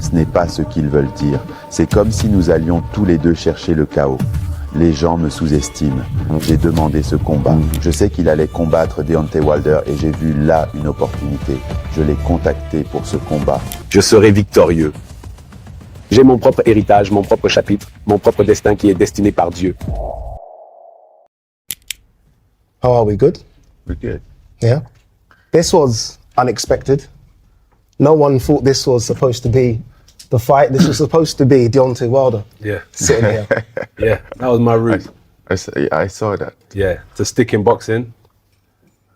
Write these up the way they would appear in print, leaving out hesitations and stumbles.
Ce n'est pas ce qu'ils veulent dire. C'est comme si nous allions tous les deux chercher le chaos. Les gens me sous-estiment. J'ai demandé ce combat. Je sais qu'il allait combattre Deontay Wilder et j'ai vu là une opportunité. Je l'ai contacté pour ce combat. Je serai victorieux. J'ai mon propre héritage, mon propre chapitre, mon propre destin qui est destiné par Dieu. How are we? Good? We're good. Yeah. This was unexpected. No one thought this was supposed to be the fight. This was supposed to be Deontay Wilder. Yeah. Sitting here. Yeah, that was my route. I saw that. Yeah, to stick in boxing.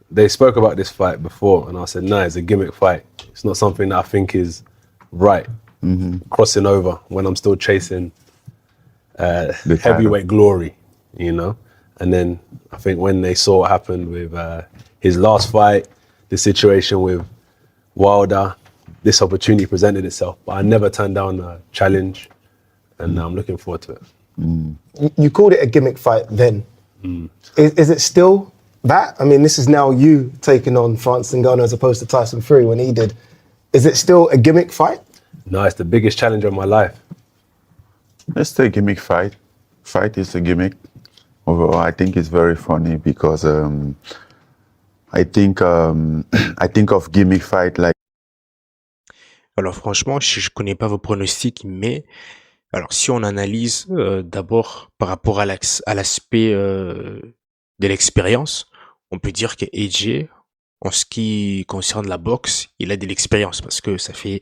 They spoke about this fight before, and I said, no, it's a gimmick fight. It's not something that I think is right. Crossing over when I'm still chasing heavyweight glory, you know? And then I think when they saw what happened with his last fight, the situation with Wilder, this opportunity presented itself. But I never turned down a challenge, and I'm looking forward to it. You called it a gimmick fight then. Is it still that? I mean, this is now you taking on Français Ngannou as opposed to Tyson Fury when he did. Is it still a gimmick fight? No, it's the biggest challenge of my life. It's a gimmick fight. Fight is a gimmick. Although I think it's very funny because I think of gimmick fight like. Alors franchement, je connais pas vos pronostics, mais alors si on analyse d'abord par rapport à l'aspect de l'expérience, on peut dire que AJ, en ce qui concerne la boxe, il a de l'expérience parce que ça fait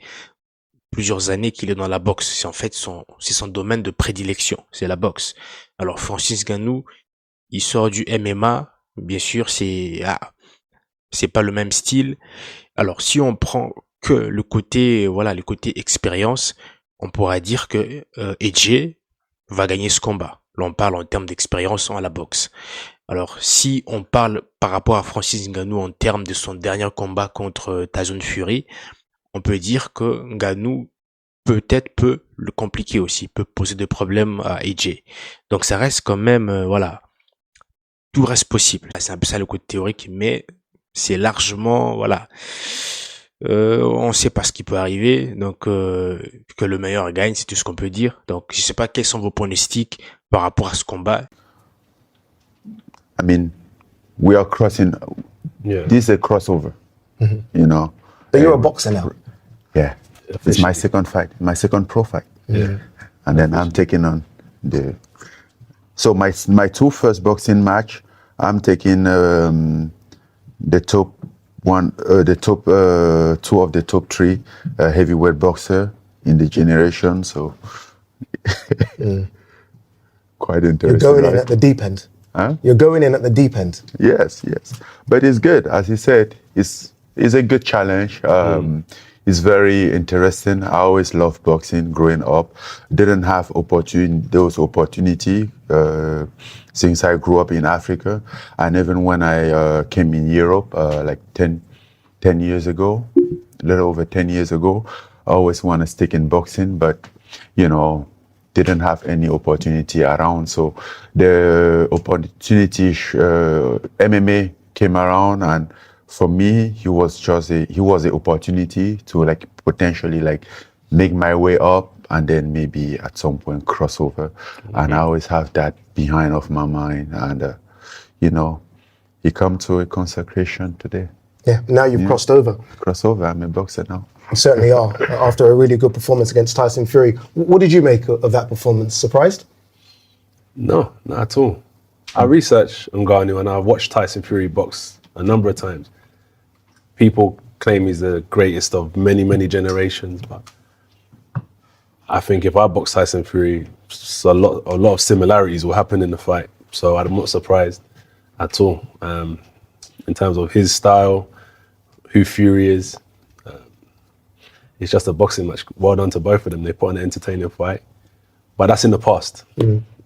plusieurs années qu'il est dans la boxe. C'est en fait c'est son domaine de prédilection, c'est la boxe. Alors Français Ngannou, il sort du MMA, bien sûr, c'est pas le même style. Alors si on prend que le côté expérience, on pourra dire que AJ va gagner ce combat. Là, on parle en termes d'expérience à la boxe. Alors, si on parle par rapport à Français Ngannou en termes de son dernier combat contre Tyson Fury, on peut dire que Ngannou peut-être peut le compliquer aussi, peut poser des problèmes à AJ. Donc, ça reste quand même, tout reste possible. C'est un peu ça le côté théorique, mais c'est largement, on sait pas ce qui peut arriver, donc que le meilleur gagne, c'est tout ce qu'on peut dire. Donc je sais pas quels sont vos pronostics par rapport à ce combat. I mean, we are crossing. Yeah. This is a crossover, you know. But you're a boxer now. Yeah, it's my second fight, my second pro fight. Yeah. And then I'm taking on the. So my two first boxing match, I'm taking the top one, the top two of the top three heavyweight boxer in the generation. So quite interesting. You're going in at the deep end. Huh? You're going in at the deep end. Yes, yes. But it's good, as you said. It's a good challenge. It's very interesting. I always loved boxing growing up. Didn't have those opportunity since I grew up in Africa. And even when I came in Europe, like 10 years ago, a little over 10 years ago, I always want to stick in boxing, but, you know, didn't have any opportunity around. So the opportunity, MMA came around, and for me, he was an opportunity to like potentially like make my way up and then maybe at some point cross over. And I always have that behind of my mind. And, you know, he come to a consecration today. Yeah, now you've crossed over. Crossover, I'm a boxer now. You certainly are, after a really good performance against Tyson Fury. What did you make of that performance? Surprised? No, not at all. I researched Ngannou and I've watched Tyson Fury box a number of times. People claim he's the greatest of many, many generations, but I think if I box Tyson Fury, a lot of similarities will happen in the fight. So I'm not surprised at all. In terms of his style, who Fury is, it's just a boxing match. Well done to both of them. They put on an entertaining fight, but that's in the past.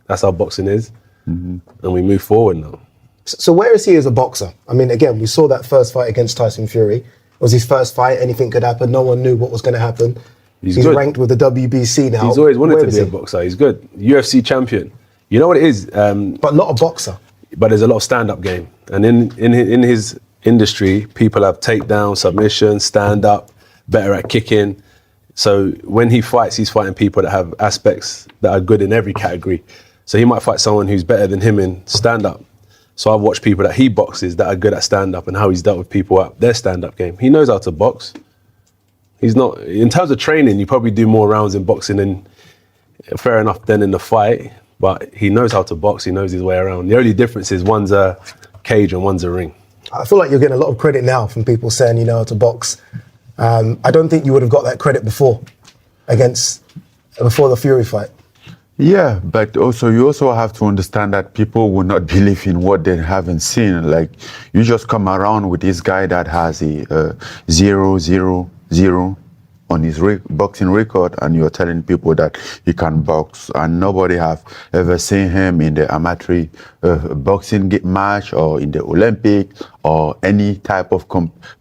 That's how boxing is, and we move forward now. So where is he as a boxer? I mean, again, we saw that first fight against Tyson Fury. It was his first fight. Anything could happen. No one knew what was going to happen. He's good. Ranked with the WBC now. He's always wanted to be a boxer. He's good. UFC champion. You know what it is? But not a boxer. But there's a lot of stand-up game. And in his industry, people have takedown, submission, stand-up, better at kicking. So when he fights, he's fighting people that have aspects that are good in every category. So he might fight someone who's better than him in stand-up. So I've watched people that he boxes that are good at stand-up and how he's dealt with people at their stand-up game. He knows how to box. He's not, in terms of training, you probably do more rounds in boxing and fair enough than in the fight, but he knows how to box, he knows his way around. The only difference is one's a cage and one's a ring. I feel like you're getting a lot of credit now from people saying you know how to box. I don't think you would have got that credit before the Fury fight. Yeah, but also you also have to understand that people will not believe in what they haven't seen. Like, you just come around with this guy that has a 0-0-0 on his boxing record, and you're telling people that he can box, and nobody have ever seen him in the amateur boxing match or in the Olympic or any type of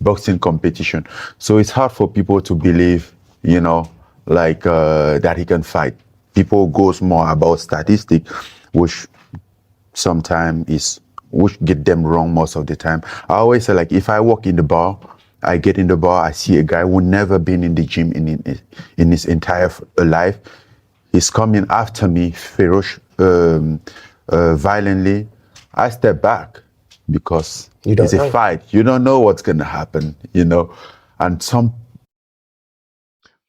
boxing competition. So it's hard for people to believe, you know, like that he can fight. People goes more about statistic, which get them wrong most of the time. I always say, like, if I walk in the bar, I get in the bar, I see a guy who never been in the gym in his entire life. He's coming after me violently. I step back because it's a fight. You don't know what's gonna happen, you know. And some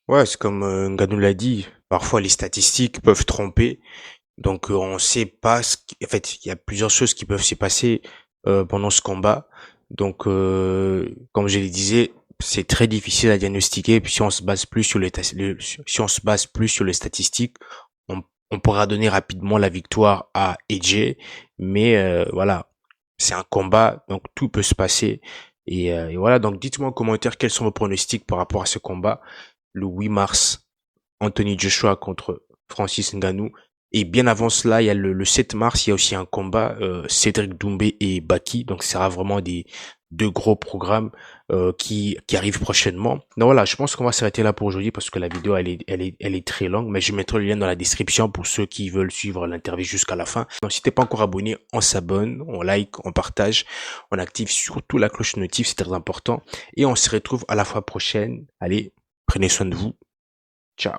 Ouais, c'est comme Ngannou l'a dit, parfois les statistiques peuvent tromper, donc on sait pas en fait, il y a plusieurs choses qui peuvent se passer pendant ce combat, donc comme je le disais, c'est très difficile à diagnostiquer, puis si on se base plus sur si on se base plus sur les statistiques, on pourra donner rapidement la victoire à AJ, mais voilà, c'est un combat, donc tout peut se passer, et voilà, donc dites-moi en commentaire quels sont vos pronostics par rapport à ce combat. Le 8 mars, Anthony Joshua contre Francis Ngannou. Et bien avant cela, il y a le 7 mars, il y a aussi un combat, Cédric Doumbé et Baki. Donc, ce sera vraiment deux gros programmes qui arrivent prochainement. Donc voilà, je pense qu'on va s'arrêter là pour aujourd'hui parce que la vidéo, elle est très longue. Mais je mettrai le lien dans la description pour ceux qui veulent suivre l'interview jusqu'à la fin. Donc, si t'es pas encore abonné, on s'abonne, on like, on partage, on active surtout la cloche notif, c'est très important. Et on se retrouve à la fois prochaine. Allez, prenez soin de vous. Ciao.